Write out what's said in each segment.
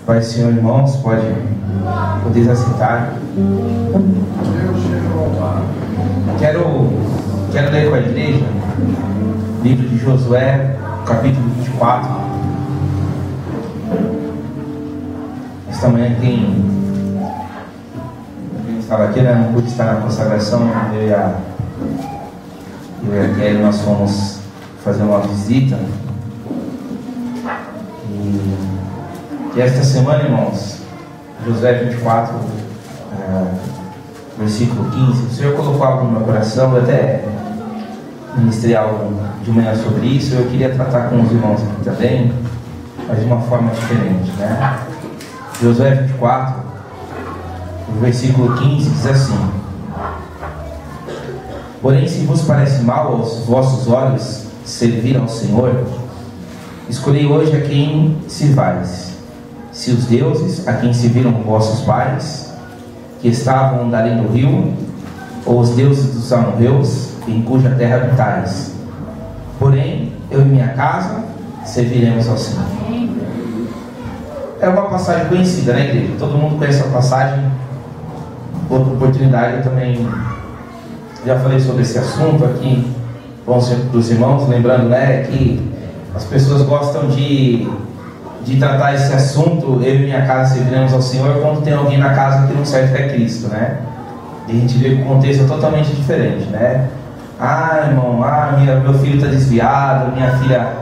Pai, Senhor, irmãos, poder aceitar. Quero ler com a igreja livro de Josué, capítulo 24. Esta manhã quem estava aqui, não pude estar na consagração. Eu e a Kelly, nós fomos fazer uma visita. E esta semana, irmãos, Josué 24, versículo 15, o Senhor colocou algo no meu coração. Eu até ministrei algo de manhã sobre isso. Eu queria tratar com os irmãos aqui também, mas de uma forma diferente, né? Josué 24, o versículo 15 diz assim: porém, se vos parece mal aos vossos olhos servir ao Senhor, escolhei hoje a quem sirvais, se os deuses a quem serviram vossos pais, que estavam dali no rio, ou os deuses dos amorreus, em cuja terra habitais. Porém, eu e minha casa serviremos ao Senhor. É uma passagem conhecida, né, igreja? Todo mundo conhece a passagem. Outra oportunidade eu também já falei sobre esse assunto aqui com os irmãos, lembrando, né, que as pessoas gostam de tratar esse assunto, eu e minha casa serviremos ao Senhor, quando tem alguém na casa que não serve a Cristo, né? E a gente vê que o contexto é totalmente diferente, né? Ah, irmão, meu filho está desviado, minha filha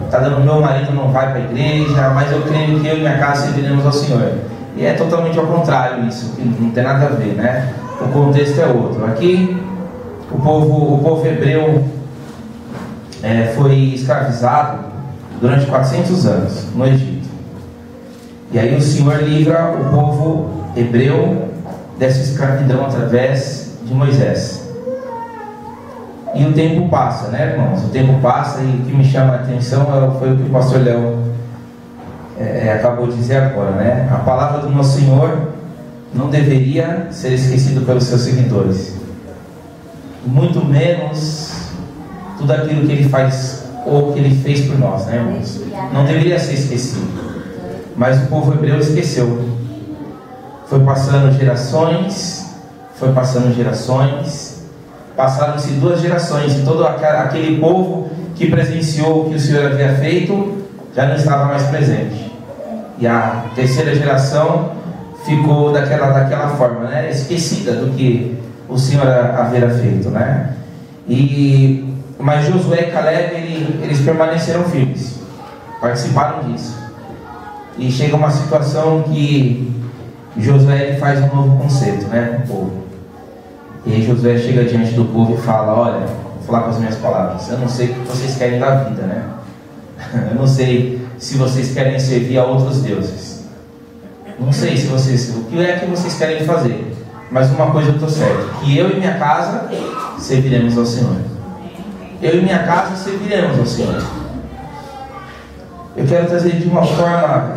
está dando, meu marido não vai para a igreja, mas eu creio que eu e minha casa serviremos ao Senhor. E é totalmente ao contrário isso, que não tem nada a ver, né? O contexto é outro. Aqui, o povo hebreu foi escravizado durante 400 anos no Egito. E aí o Senhor livra o povo hebreu dessa escravidão através de Moisés. E o tempo passa, né, irmãos? O tempo passa, e o que me chama a atenção foi o que o pastor Léo acabou de dizer agora, né? A palavra do nosso Senhor não deveria ser esquecida pelos seus seguidores, muito menos tudo aquilo que ele faz ou que ele fez por nós, né, irmãos? Não deveria ser esquecido. Mas o povo hebreu esqueceu. Foi passando gerações, passaram-se 2 gerações, e todo aquele povo que presenciou o que o Senhor havia feito já não estava mais presente. E a 3ª geração ficou daquela forma, né? Esquecida do que o Senhor havia feito, né? Mas Josué e Caleb, eles permaneceram firmes, participaram disso. E chega uma situação que Josué faz um novo conceito, né, com o povo. E aí Josué chega diante do povo e fala: olha, vou falar com as minhas palavras, eu não sei o que vocês querem da vida, né? Eu não sei se vocês querem servir a outros deuses, não sei o que é que vocês querem fazer, mas uma coisa eu estou certo, que eu e minha casa serviremos ao Senhor. Eu e minha casa serviremos ao Senhor. Eu quero trazer de uma forma,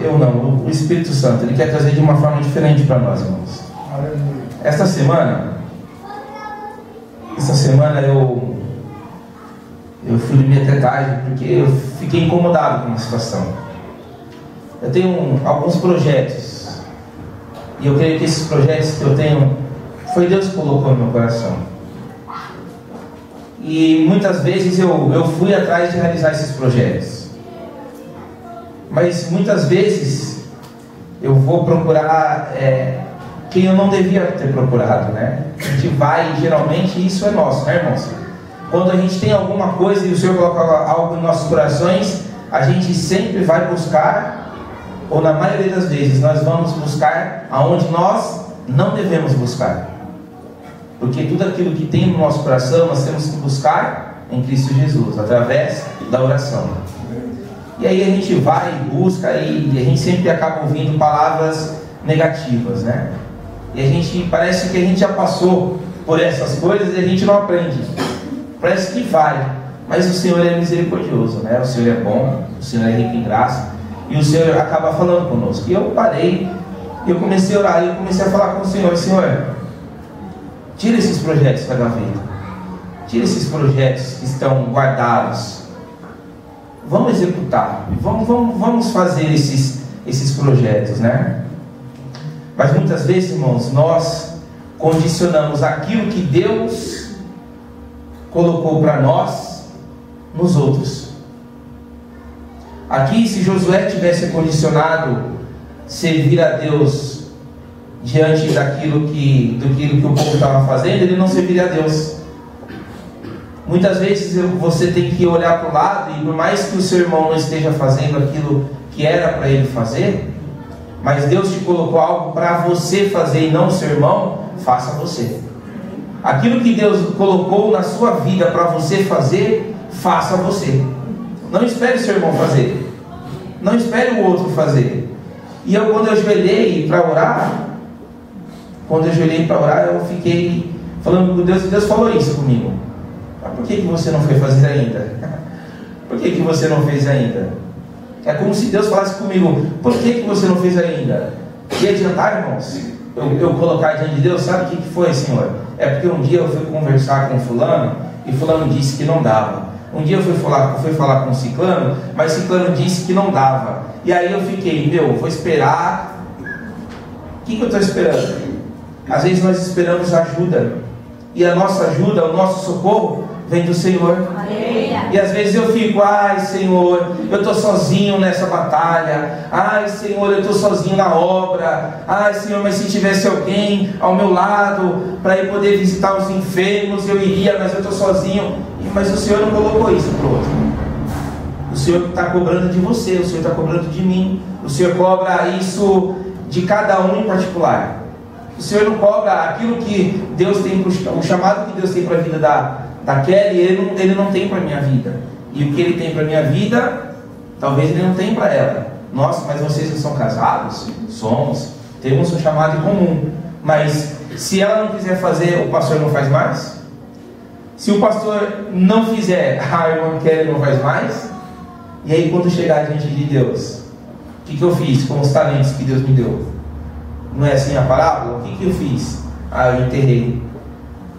o Espírito Santo, Ele quer trazer de uma forma diferente para nós, irmãos. Esta semana eu fui dormir até tarde, porque eu fiquei incomodado com a situação. Eu tenho alguns projetos, e eu creio que esses projetos que eu tenho, foi Deus que colocou no meu coração. E muitas vezes eu fui atrás de realizar esses projetos, mas muitas vezes eu vou procurar quem eu não devia ter procurado, né? A gente vai, e geralmente isso é nosso, né, irmãos? Quando a gente tem alguma coisa e o Senhor coloca algo em nossos corações, a gente sempre vai buscar, ou na maioria das vezes nós vamos buscar aonde nós não devemos buscar. Porque tudo aquilo que tem no nosso coração, nós temos que buscar em Cristo Jesus, através da oração. E aí a gente vai e busca, e a gente sempre acaba ouvindo palavras negativas, né? E parece que a gente já passou por essas coisas e a gente não aprende. Parece que vai, mas o Senhor é misericordioso, né? O Senhor é bom, o Senhor é rico em graça, e o Senhor acaba falando conosco. E eu parei, e eu comecei a orar, e eu comecei a falar com o Senhor: Senhor, tira esses projetos da gaveta, tira esses projetos que estão guardados, vamos executar, vamos fazer esses projetos, né? Mas muitas vezes, irmãos, nós condicionamos aquilo que Deus colocou para nós nos outros. Aqui, se Josué tivesse condicionado servir a Deus diante daquilo que o povo estava fazendo, ele não serviria a Deus. Muitas vezes você tem que olhar para o lado, e por mais que o seu irmão não esteja fazendo aquilo que era para ele fazer, mas Deus te colocou algo para você fazer e não o seu irmão, faça você. Aquilo que Deus colocou na sua vida para você fazer, faça você. Não espere o seu irmão fazer, não espere o outro fazer. E eu, quando eu ajoelhei para orar, eu fiquei falando com Deus, e Deus falou isso comigo. Mas por que você não foi fazer ainda? Por que você não fez ainda? É como se Deus falasse comigo, por que você não fez ainda? E adiantar, irmãos, eu colocar diante de Deus, sabe o que foi, Senhor? É porque um dia eu fui conversar com fulano, e fulano disse que não dava. Um dia eu fui falar com ciclano, mas ciclano disse que não dava. E aí eu fiquei, vou esperar. O que eu estou esperando? Às vezes nós esperamos ajuda, e a nossa ajuda, o nosso socorro vem do Senhor. Aleluia. E às vezes eu fico, ai Senhor, eu estou sozinho nessa batalha, ai Senhor, eu estou sozinho na obra, ai Senhor, mas se tivesse alguém ao meu lado para ir poder visitar os enfermos, eu iria, mas eu estou sozinho. Mas o Senhor não colocou isso para o outro. O Senhor está cobrando de você, o Senhor está cobrando de mim, o Senhor cobra isso de cada um em particular. O Senhor não cobra aquilo que Deus tem, o chamado que Deus tem para a vida da Kelly, ele não tem para a minha vida. E o que Ele tem para a minha vida, talvez Ele não tenha para ela. Nossa, mas vocês não são casados? Somos. Temos um chamado em comum. Mas se ela não quiser fazer, o pastor não faz mais? Se o pastor não fizer, a irmã Kelly não faz mais? E aí quando chegar diante de Deus, o que eu fiz com os talentos que Deus me deu? Não é assim a parábola? O que eu fiz? Eu enterrei.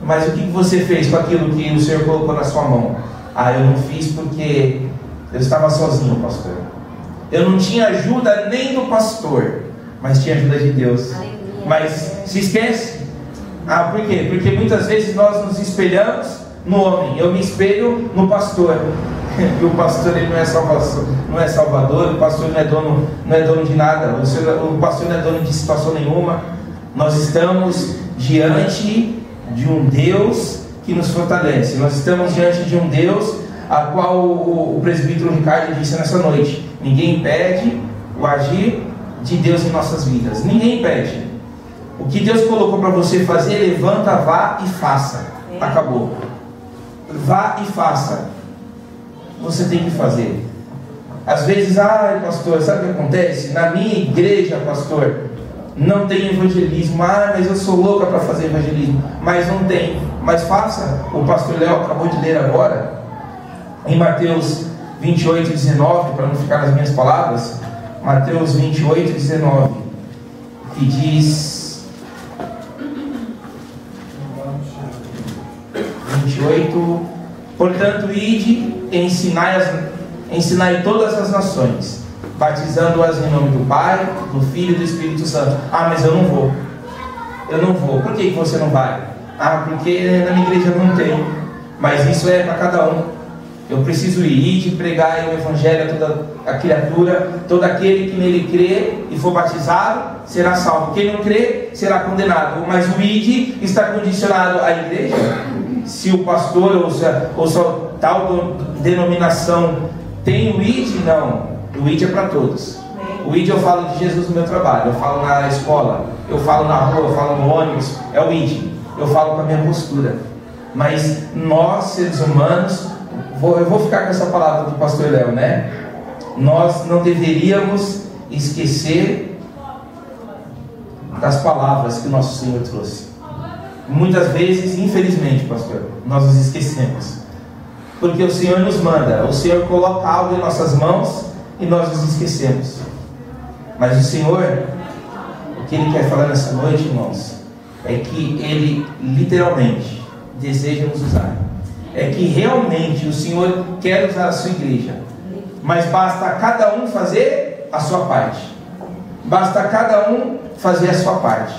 Mas o que você fez com aquilo que o Senhor colocou na sua mão? Eu não fiz porque eu estava sozinho, pastor. Eu não tinha ajuda nem do pastor, mas tinha ajuda de Deus. Mas se esquece. Por quê? Porque muitas vezes nós nos espelhamos no homem. Eu me espelho no pastor. E o pastor, ele não é salvador, o pastor não é dono de nada, o pastor não é dono de situação nenhuma. Nós estamos diante de um Deus que nos fortalece. Nós estamos diante de um Deus a qual o presbítero Ricardo disse nessa noite: ninguém impede o agir de Deus em nossas vidas. Ninguém impede. O que Deus colocou para você fazer, levanta, vá e faça. Acabou. Vá e faça. Você tem que fazer. Às vezes, pastor, sabe o que acontece? Na minha igreja, pastor, não tem evangelismo. Mas eu sou louca para fazer evangelismo. Mas não tem. Mas faça. O pastor Léo acabou de ler agora, em Mateus 28, 19, para não ficar nas minhas palavras, Mateus 28, 19, que diz, 28, portanto, ide e ensinai todas as nações, batizando-as em nome do Pai, do Filho e do Espírito Santo. Mas eu não vou. Por que você não vai? Porque na minha igreja não tem. Mas isso é para cada um. Eu preciso ir e pregar o Evangelho a toda a criatura. Todo aquele que nele crê e for batizado será salvo. Quem não crê será condenado. Mas o ID está condicionado à igreja. Se o pastor ou só tal denominação tem o ID, não. O ID é para todos. O ID eu falo de Jesus no meu trabalho, eu falo na escola, eu falo na rua, eu falo no ônibus. É o ID. Eu falo com a minha postura. Mas nós, seres humanos, eu vou ficar com essa palavra do pastor Léo, né? Nós não deveríamos esquecer das palavras que o nosso Senhor trouxe. Muitas vezes, infelizmente, pastor, nós nos esquecemos. Porque o Senhor nos manda, o Senhor coloca algo em nossas mãos e nós nos esquecemos. Mas o Senhor, o que Ele quer falar nessa noite, irmãos, é que Ele literalmente deseja nos usar. É que realmente o Senhor quer usar a sua igreja. Mas basta cada um fazer a sua parte. basta cada um fazer a sua parte.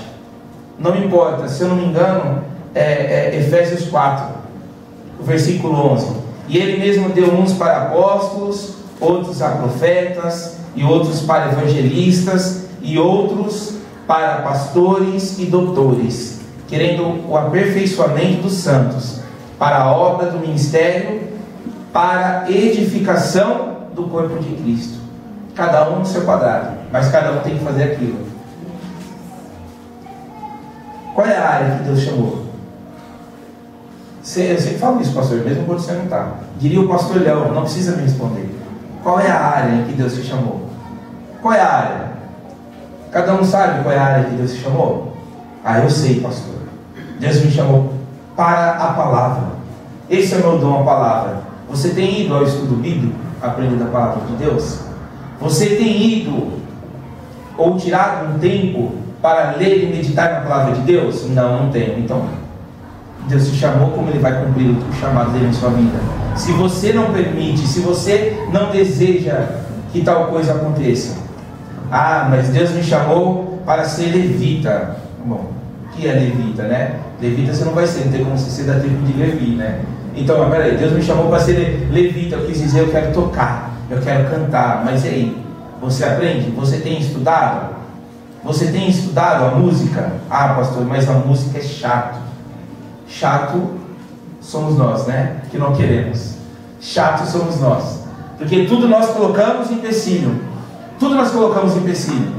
Não importa, se eu não me engano, Efésios 4, o versículo 11. E ele mesmo deu uns para apóstolos, outros a profetas, e outros para evangelistas, e outros para pastores e doutores, querendo o aperfeiçoamento dos santos, para a obra do ministério, para a edificação do corpo de Cristo. Cada um no seu quadrado, mas cada um tem que fazer aquilo. Qual é a área que Deus chamou? Eu sempre falo isso, pastor, mesmo quando você não está. Diria o pastor Leão, não precisa me responder. Qual é a área em que Deus te chamou? Qual é a área? Cada um sabe qual é a área que Deus te chamou? Eu sei, pastor. Deus me chamou para a palavra. Esse é o meu dom, a palavra. Você tem ido ao estudo bíblico, aprendendo a palavra de Deus? Você tem ido ou tirado um tempo para ler e meditar na palavra de Deus? Não tenho. Então, Deus te chamou, como Ele vai cumprir o chamado dele em sua vida? Se você não permite, se você não deseja que tal coisa aconteça. Mas Deus me chamou para ser levita. Bom, o que é levita, né? Levita você não vai ser, não tem como você ser da tribo de Levi, né? Então, peraí, Deus me chamou para ser levita. Eu quis dizer, eu quero tocar, eu quero cantar. Mas e aí? Você aprende? Você tem estudado? Você tem estudado a música? Pastor, mas a música é chato. Chato somos nós, né? Que não queremos. Chato somos nós. Porque tudo nós colocamos em empecilho. Tudo nós colocamos em empecilho.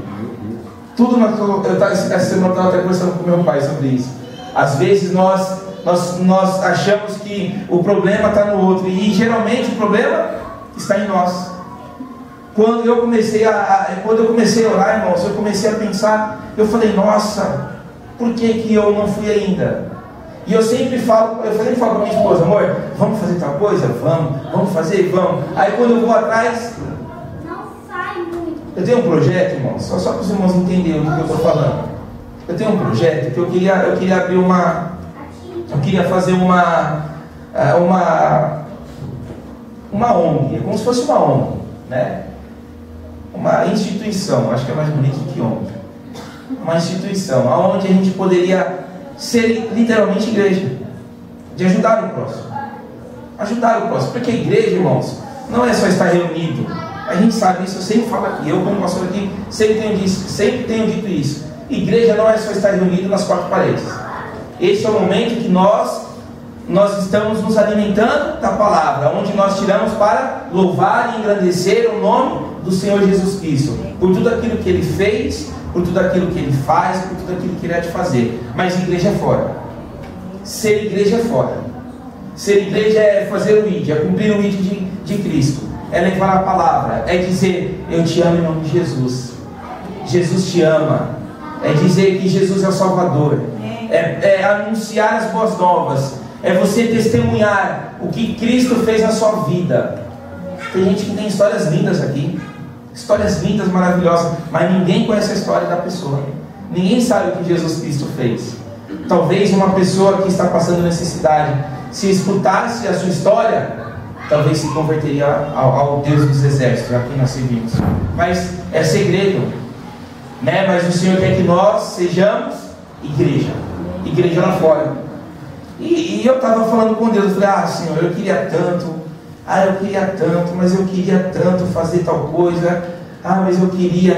Tudo nós colocamos. Essa semana eu estava até conversando com meu pai sobre isso. Às vezes nós achamos que o problema está no outro. E geralmente o problema está em nós. Quando eu comecei a orar, irmãos, eu comecei a pensar. Eu falei, nossa, por que eu não fui ainda? E eu sempre falo com minha esposa, amor, vamos fazer tal coisa? Vamos fazer? Vamos. Aí quando eu vou atrás, não sai muito. Eu tenho um projeto, irmãos, só para os irmãos entenderem do que eu estou falando. Eu tenho um projeto que eu queria abrir eu queria fazer uma ONG, é como se fosse uma ONG, né? Uma instituição, acho que é mais bonito que ONG. Uma instituição, onde a gente poderia ser literalmente igreja, de ajudar o próximo. Ajudar o próximo, porque a igreja, irmãos, não é só estar reunido. A gente sabe isso, eu sempre falo aqui, eu como pastor aqui, sempre tenho dito isso. Igreja não é só estar reunido nas quatro paredes. Esse é o momento que nós estamos nos alimentando da palavra, onde nós tiramos para louvar e engrandecer o nome do Senhor Jesus Cristo, por tudo aquilo que Ele fez, por tudo aquilo que Ele faz, por tudo aquilo que Ele há de fazer. Mas igreja é fora. Ser igreja é fora. Ser igreja é fazer o ID, é cumprir o ID de Cristo, é levar a palavra, é dizer, eu te amo em nome de Jesus. Jesus te ama. É dizer que Jesus é o Salvador. É anunciar as boas novas. É você testemunhar o que Cristo fez na sua vida. Tem gente que tem histórias lindas aqui, histórias lindas, maravilhosas, mas ninguém conhece a história da pessoa. Ninguém sabe o que Jesus Cristo fez. Talvez uma pessoa que está passando necessidade, se escutasse a sua história, talvez se converteria ao Deus dos exércitos, a quem nós servimos. Mas é segredo, né? Mas o Senhor quer que nós sejamos igreja lá fora. E eu estava falando com Deus, eu falei, Senhor, eu queria tanto, mas eu queria tanto fazer tal coisa, mas eu queria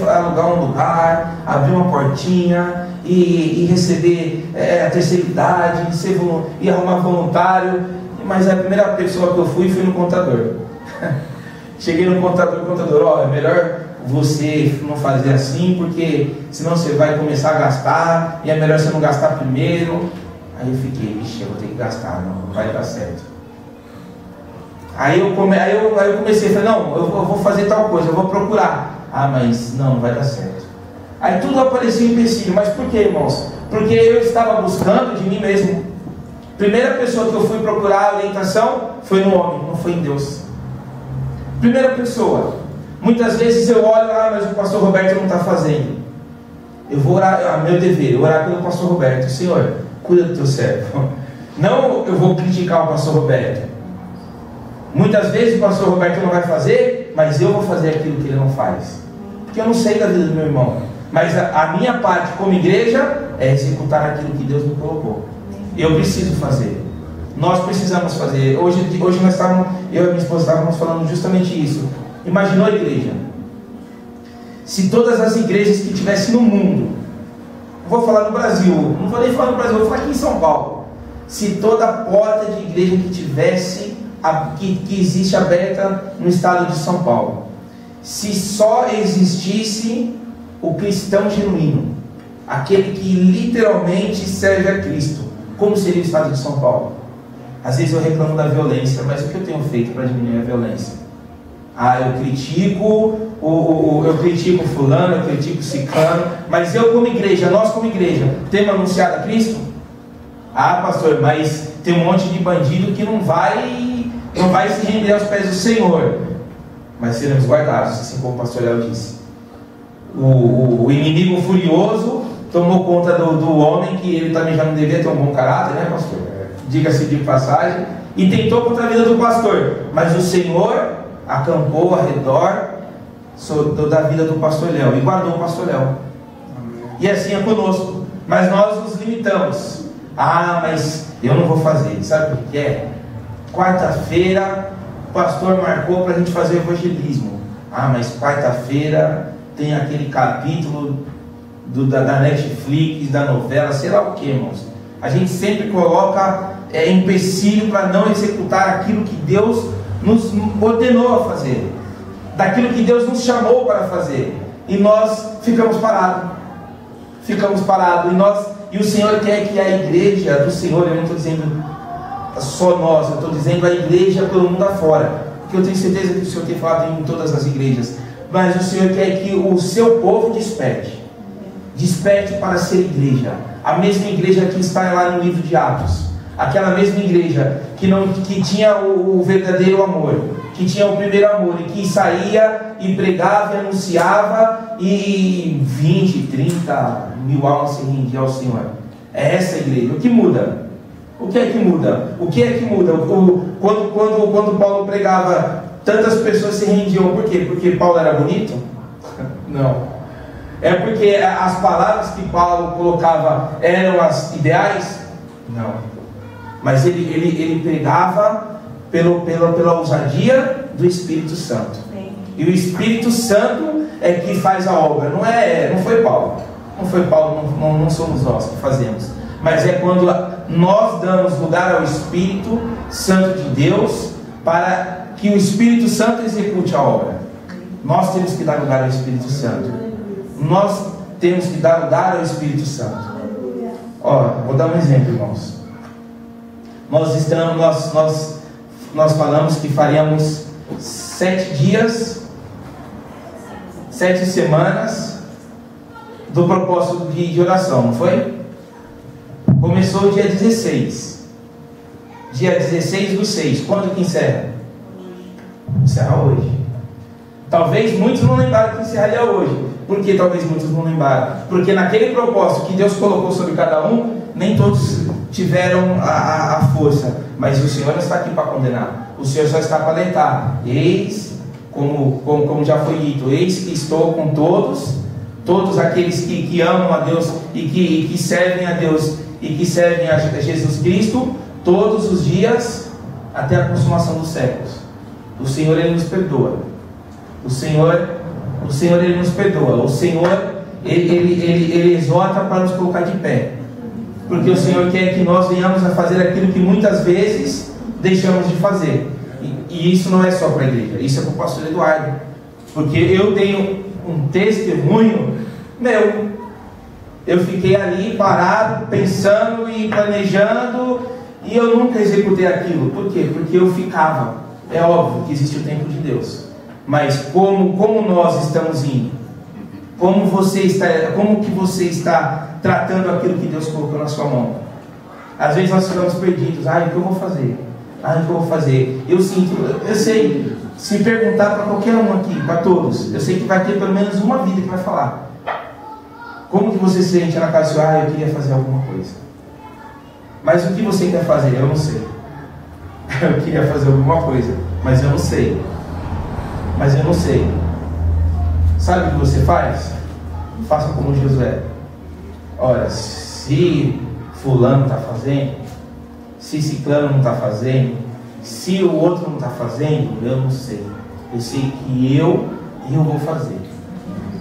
alugar um lugar, abrir uma portinha e receber a terceira idade, e arrumar voluntário. Mas a primeira pessoa que eu fui no contador. Cheguei no contador, é melhor você não fazer assim, porque senão você vai começar a gastar, e é melhor você não gastar primeiro. Aí eu fiquei, eu vou ter que gastar, não vai dar certo. Aí eu comecei, falei, não, eu vou fazer tal coisa, eu vou procurar. Mas não vai dar certo. Aí tudo aparecia empecilho. Mas por que, irmãos? Porque eu estava buscando de mim mesmo. Primeira pessoa que eu fui procurar orientação foi no homem, não foi em Deus. Primeira pessoa. Muitas vezes eu olho, mas o pastor Roberto não está fazendo. Eu vou orar, meu dever, orar pelo pastor Roberto. Senhor, cuida do teu servo. Não eu vou criticar o pastor Roberto. Muitas vezes o pastor Roberto não vai fazer, mas eu vou fazer aquilo que ele não faz. porque eu não sei da vida do meu irmão. Mas a minha parte como igreja é executar aquilo que Deus me colocou. Eu preciso fazer. Nós precisamos fazer. Hoje nós estávamos, eu e minha esposa estávamos falando justamente isso. Imaginou a igreja? Se todas as igrejas que tivessem no mundo, vou falar no Brasil, não vou nem falar no Brasil, vou falar aqui em São Paulo. Se toda porta de igreja que tivesse, que existe aberta no estado de São Paulo, se só existisse o cristão genuíno, aquele que literalmente serve a Cristo, como seria o estado de São Paulo? Às vezes eu reclamo da violência, mas o que eu tenho feito para diminuir a violência? Eu critico fulano, eu critico ciclano, mas eu como igreja, nós como igreja, temos anunciado a Cristo? Pastor, mas tem um monte de bandido que não vai se render aos pés do Senhor, mas seremos guardados, assim como o pastor Léo disse. O inimigo furioso tomou conta do homem, que ele também já não devia ter um bom caráter, né, pastor? Diga-se de passagem, e tentou contra a vida do pastor, mas o Senhor acampou ao redor da vida do pastor Léo e guardou o pastor Léo. E assim é conosco, mas nós nos limitamos. Mas eu não vou fazer. Sabe o que é? Quarta-feira o pastor marcou para a gente fazer evangelismo. Mas quarta-feira tem aquele capítulo da Netflix, da novela, sei lá o que, irmãos. A gente sempre coloca empecilho para não executar aquilo que Deus nos ordenou a fazer, daquilo que Deus nos chamou para fazer, e nós ficamos parados, e o Senhor quer que a igreja do Senhor, eu não estou dizendo só nós, eu estou dizendo a igreja pelo mundo afora, porque eu tenho certeza que o Senhor tem falado em todas as igrejas, mas o Senhor quer que o seu povo desperte para ser igreja, a mesma igreja que está lá no livro de Atos, aquela mesma igreja que tinha o verdadeiro amor, que tinha o primeiro amor, e que saía e pregava e anunciava, e 20, 30 mil almas se rendiam ao Senhor. É essa a igreja. O que muda? O que é que muda? Quando Paulo pregava, tantas pessoas se rendiam. Por quê? Porque Paulo era bonito? Não. É porque as palavras que Paulo colocava eram as ideais? Não. Mas ele pregava pela ousadia do Espírito Santo. E o Espírito Santo é que faz a obra. Não foi Paulo. Não somos nós que fazemos. Mas é quando nós damos lugar ao Espírito Santo de Deus, para que o Espírito Santo execute a obra. Nós temos que dar lugar ao Espírito Santo. Nós temos que dar lugar ao Espírito Santo. Vou dar um exemplo, irmãos. Nós falamos que faríamos 7 dias, 7 semanas do propósito de oração, não foi? Começou dia 16. Dia 16/6. Quando que encerra? Encerra hoje. Talvez muitos não lembraram que encerraria hoje. Por que talvez muitos não lembraram? Porque naquele propósito que Deus colocou sobre cada um, nem todos tiveram a força. Mas o Senhor não está aqui para condenar. O Senhor só está para alertar. Eis, como já foi dito, eis que estou com todos aqueles que amam a Deus e que servem a Deus e que servem a Jesus Cristo, todos os dias até a consumação dos séculos. O Senhor, Ele nos perdoa. O Senhor, Ele nos perdoa. O Senhor, Ele exorta para nos colocar de pé, porque o Senhor quer que nós venhamos a fazer aquilo que muitas vezes deixamos de fazer. E isso não é só para a igreja, isso é para o pastor Eduardo, porque eu tenho um testemunho meu. Eu fiquei ali parado, pensando e planejando, e eu nunca executei aquilo. Por quê? Porque eu ficava. É óbvio que existe o tempo de Deus, mas como nós estamos indo? Como que você está tratando aquilo que Deus colocou na sua mão? Às vezes nós ficamos perdidos. O que eu vou fazer? O que eu vou fazer? Eu sei, se perguntar para qualquer um aqui, para todos, eu sei que vai ter pelo menos uma vida que vai falar. Como que você se sente na casa do Senhor? Eu queria fazer alguma coisa. Mas o que você quer fazer? Eu não sei. Eu queria fazer alguma coisa, mas eu não sei. Sabe o que você faz? Faça como Josué. Olha, se fulano está fazendo, se ciclano não está fazendo, se o outro não está fazendo, eu não sei. Eu sei que eu vou fazer.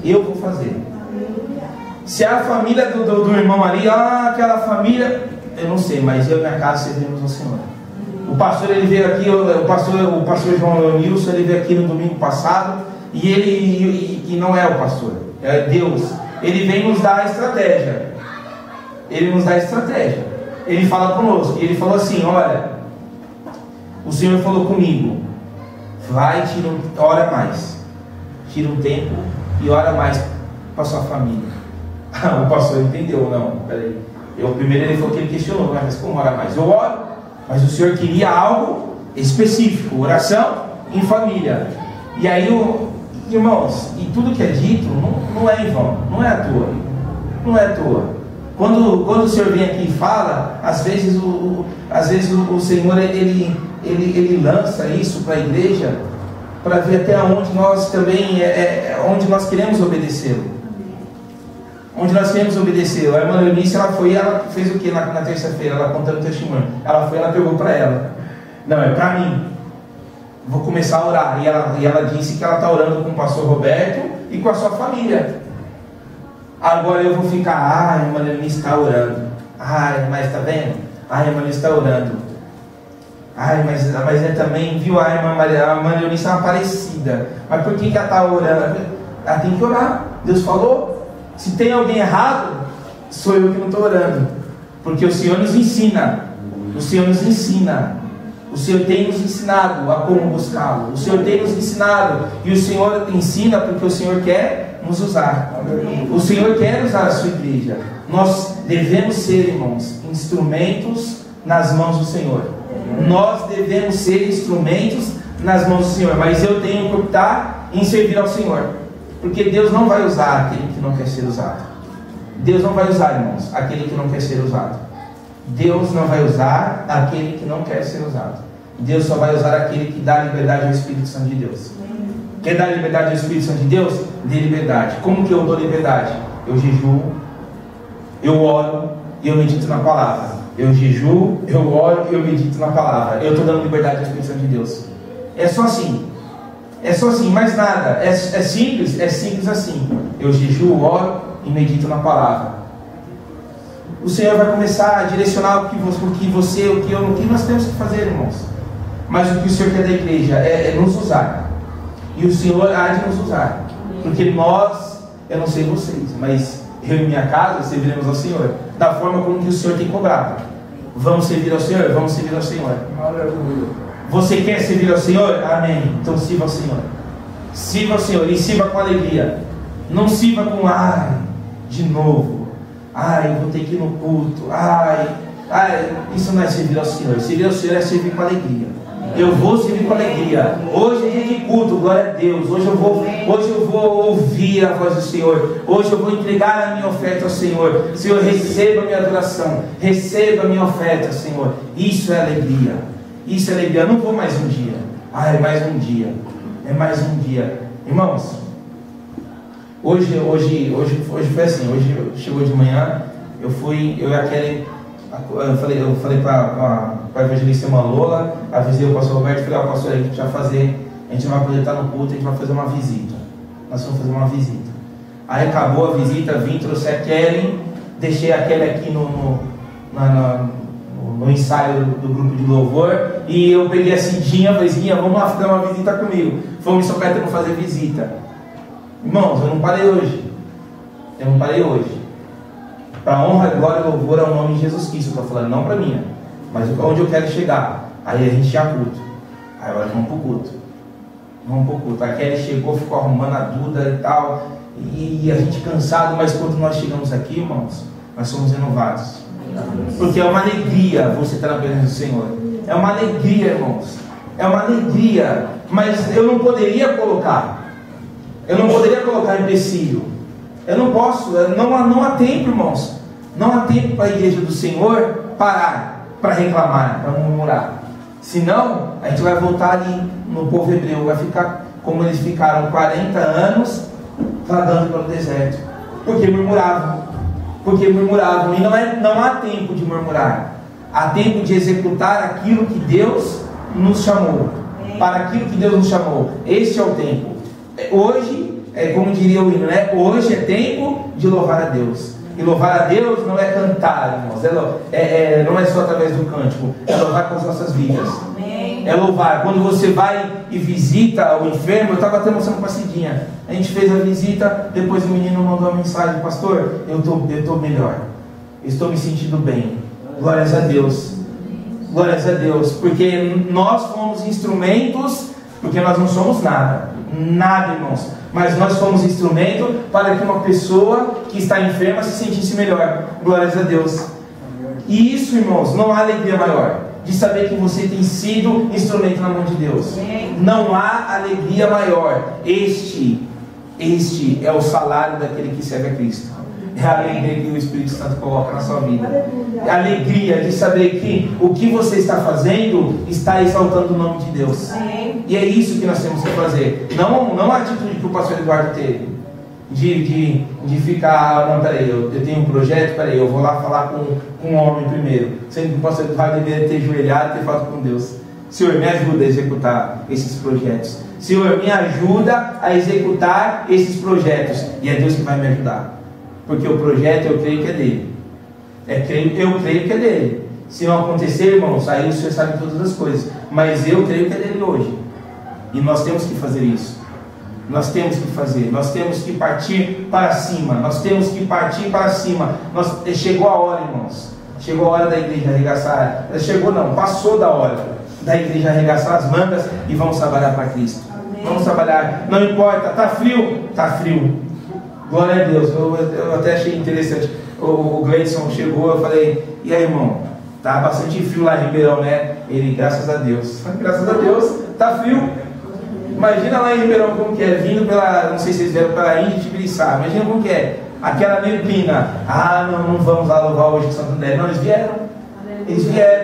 Eu vou fazer. Se a família do irmão ali, aquela família, eu não sei, mas eu e minha casa servimos ao Senhor. O pastor, ele veio aqui, o pastor João Leonilson, ele veio aqui no domingo passado, e não é o pastor, é Deus. Ele vem nos dar a estratégia. Ele nos dá a estratégia. Ele fala conosco, e ele falou assim: olha, o Senhor falou comigo, vai, ora mais, tira um tempo e ora mais para sua família. O pastor entendeu, não, peraí. Primeiro ele falou que ele questionou, mas como ora mais? Eu oro, mas o Senhor queria algo específico, oração em família. E aí, irmãos, e tudo que é dito não é em vão, não é à toa, não é à toa. Quando o Senhor vem aqui e fala, às vezes o Senhor ele lança isso para a igreja, para ver até onde nós também, onde nós queremos obedecê-lo. Onde nós queremos obedecê-lo. A irmã Eunice, ela fez o que na terça-feira? Ela contando o testemunho. Ela pegou para ela. Não, é para mim. Vou começar a orar. E ela disse que ela está orando com o pastor Roberto e com a sua família. Agora eu vou ficar, a irmã Eunice está orando. Mas está vendo? A irmã Eunice está orando. Mas é também, viu, a irmã Eunice é uma parecida. Mas por que ela está orando? Ela tem que orar. Deus falou. Se tem alguém errado, sou eu que não estou orando. Porque o Senhor nos ensina. O Senhor nos ensina. O Senhor tem nos ensinado a como buscá-lo. O Senhor tem nos ensinado. E o Senhor ensina porque o Senhor quer nos usar. O Senhor quer usar a sua igreja. Nós devemos ser, irmãos, instrumentos nas mãos do Senhor. Nós devemos ser instrumentos nas mãos do Senhor. Mas eu tenho que optar em servir ao Senhor. Porque Deus não vai usar aquele que não quer ser usado. Deus não vai usar, irmãos, aquele que não quer ser usado. Deus não vai usar aquele que não quer ser usado. Deus só vai usar aquele que dá liberdade ao Espírito Santo de Deus. Quer dar liberdade ao Espírito Santo de Deus? Dê liberdade. Como que eu dou liberdade? Eu jejuo, eu oro e eu medito na palavra. Eu jejuo, eu oro e eu medito na palavra. Eu estou dando liberdade ao Espírito Santo de Deus. É só assim. É só assim, mais nada. É simples assim. Eu jejuo, oro e medito na palavra. O Senhor vai começar a direcionar o que nós temos que fazer, irmãos. Mas o que o Senhor quer da igreja é nos usar. E o Senhor há de nos usar. Porque nós, eu não sei vocês, mas eu e minha casa serviremos ao Senhor da forma como que o Senhor tem cobrado. Vamos servir ao Senhor? Vamos servir ao Senhor. Aleluia. Você quer servir ao Senhor? Amém. Então sirva ao Senhor. Sirva ao Senhor e sirva com alegria. Não sirva com de novo. Eu vou ter que ir no culto. Isso não é servir ao Senhor. Servir ao Senhor é servir com alegria. Eu vou servir com alegria. Hoje é dia de culto, glória a Deus. Hoje eu vou ouvir a voz do Senhor. Hoje eu vou entregar a minha oferta ao Senhor. Senhor, receba a minha adoração. Receba a minha oferta, Senhor. Isso é alegria. Isso é alegria. Eu não vou mais um dia. É mais um dia. É mais um dia. Irmãos, hoje foi assim. Hoje chegou de manhã. Eu e a Kelly. Eu falei para a evangelista irmã Lola, avisei o pastor Roberto, falei: pastor, a gente não vai poder estar no culto, a gente vai fazer uma visita. Nós vamos fazer uma visita. Aí acabou a visita, vim, trouxe a Kelly, deixei a Kelly aqui no ensaio do grupo de louvor, e eu peguei a Cidinha, falei: Cidinha, vamos lá fazer uma visita comigo. Fomos em São Caetano fazer visita. Irmãos, eu não parei hoje. Para honra, glória e louvor ao nome de Jesus Cristo. Eu estou falando, não para mim, mas onde eu quero chegar. Aí a gente tinha culto. Aí agora vamos para o culto. A Kelly chegou, ficou arrumando a Duda e tal. E a gente cansado, mas quando nós chegamos aqui, irmãos, nós somos renovados. Porque é uma alegria você estar na presença do Senhor. É uma alegria, irmãos. É uma alegria. Mas eu não poderia colocar empecilho. Eu não posso, não há tempo, irmãos. Não há tempo para a igreja do Senhor parar para reclamar, para murmurar. Senão, a gente vai voltar ali no povo hebreu. Vai ficar como eles ficaram 40 anos vagando pelo deserto, porque murmuravam, e não há tempo de murmurar, há tempo de executar aquilo que Deus nos chamou, para aquilo que Deus nos chamou. Este é o tempo. Hoje, como diria o hino, né? Hoje é tempo de louvar a Deus. E louvar a Deus não é cantar, irmãos, não é só através do cântico, é louvar com as nossas vidas. É louvar. Quando você vai e visita o enfermo, eu estava até mostrando para a Cidinha, a gente fez a visita, depois o menino mandou uma mensagem: pastor, eu estou melhor, estou me sentindo bem, glórias a Deus, porque nós fomos instrumentos, porque nós não somos nada, irmãos, mas nós fomos instrumento para que uma pessoa que está enferma se sentisse melhor, glórias a Deus. E isso, irmãos, não há alegria maior de saber que você tem sido instrumento na mão de Deus. Não há alegria maior. Este é o salário daquele que serve a Cristo. É a alegria que o Espírito Santo coloca na sua vida. É a alegria de saber que o que você está fazendo está exaltando o nome de Deus. E é isso que nós temos que fazer. Não a atitude que o pastor Eduardo teve de ficar, não, peraí, eu tenho um projeto, peraí, eu vou lá falar com um homem primeiro, sendo que o pastor Eduardo deveria ter ajoelhado e ter falado com Deus: Senhor, me ajuda a executar esses projetos, Senhor, me ajuda a executar esses projetos, e é Deus que vai me ajudar, porque o projeto eu creio que é dele, eu creio que é dele. Se não acontecer, irmãos, aí o Senhor sabe todas as coisas, mas eu creio que é dele hoje, e nós temos que fazer isso. Nós temos que partir para cima, chegou a hora, irmãos, chegou a hora da igreja arregaçar, passou da hora da igreja arregaçar as mangas e vamos trabalhar para Cristo. Amém. Vamos trabalhar, não importa, está frio, glória a Deus. Eu até achei interessante, o Gleison chegou, eu falei: e aí, irmão, está bastante frio lá em Ribeirão, né? Ele: graças a Deus, está frio. Imagina lá em Ribeirão como que é, vindo pela, não sei se vocês vieram pela Índia de Tibiriçá, imagina como que é, aquela neblina. Não vamos lá louvar hoje em Santo André. Não, eles vieram,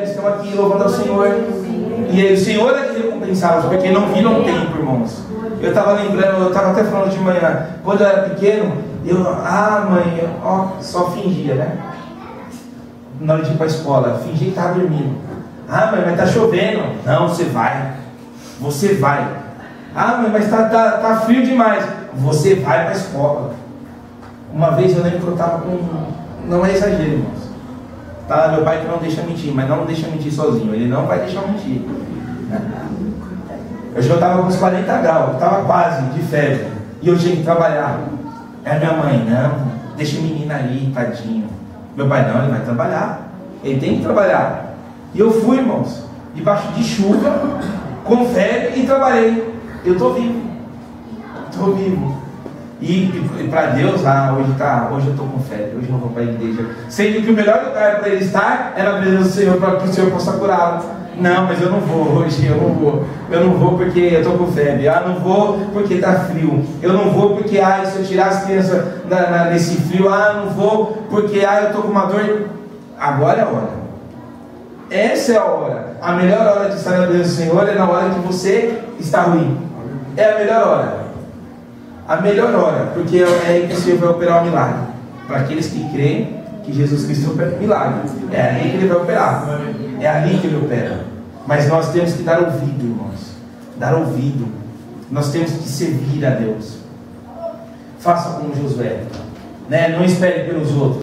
estão aqui louvando ao Senhor. E aí, o Senhor é que recompensava, porque não viram tempo, irmãos. Eu estava lembrando, eu estava até falando de manhã, quando eu era pequeno, mãe, só fingia, né? Na hora de ir para a escola, fingia que estava dormindo. Mãe, mas está chovendo. Não, você vai. Mãe, mas tá frio demais. Você vai para a escola. Uma vez eu lembro que eu estava com... Não é exagero, irmãos. Tá, meu pai que não deixa mentir, mas não deixa mentir sozinho. Ele não vai deixar mentir. Eu já estava com uns 40 graus, estava quase de febre. E eu tinha que trabalhar. Aí minha mãe: não, deixa o menino aí, tadinho. Meu pai: não, ele vai trabalhar. Ele tem que trabalhar. E eu fui, irmãos, debaixo de chuva, com febre, e trabalhei. Eu estou vivo. E para Deus, hoje eu estou com febre, hoje eu não vou para a igreja. Sendo que o melhor lugar para ele estar era na presença do Senhor, para que o Senhor possa curá-lo. Não, mas eu não vou hoje, eu não vou porque eu estou com febre. Não vou porque está frio. Eu não vou porque se eu tirar as crianças nesse frio. Não vou porque eu estou com uma dor. Agora é a hora. Essa é a hora. A melhor hora de estar na presença do Senhor é na hora que você está ruim. É a melhor hora, porque é aí que o Senhor vai operar o milagre. Para aqueles que creem que Jesus Cristo opera o milagre, é ali que Ele vai operar, é ali que Ele opera. Mas nós temos que dar ouvido, irmãos, nós temos que servir a Deus. Faça como Josué, né? Não espere pelos outros.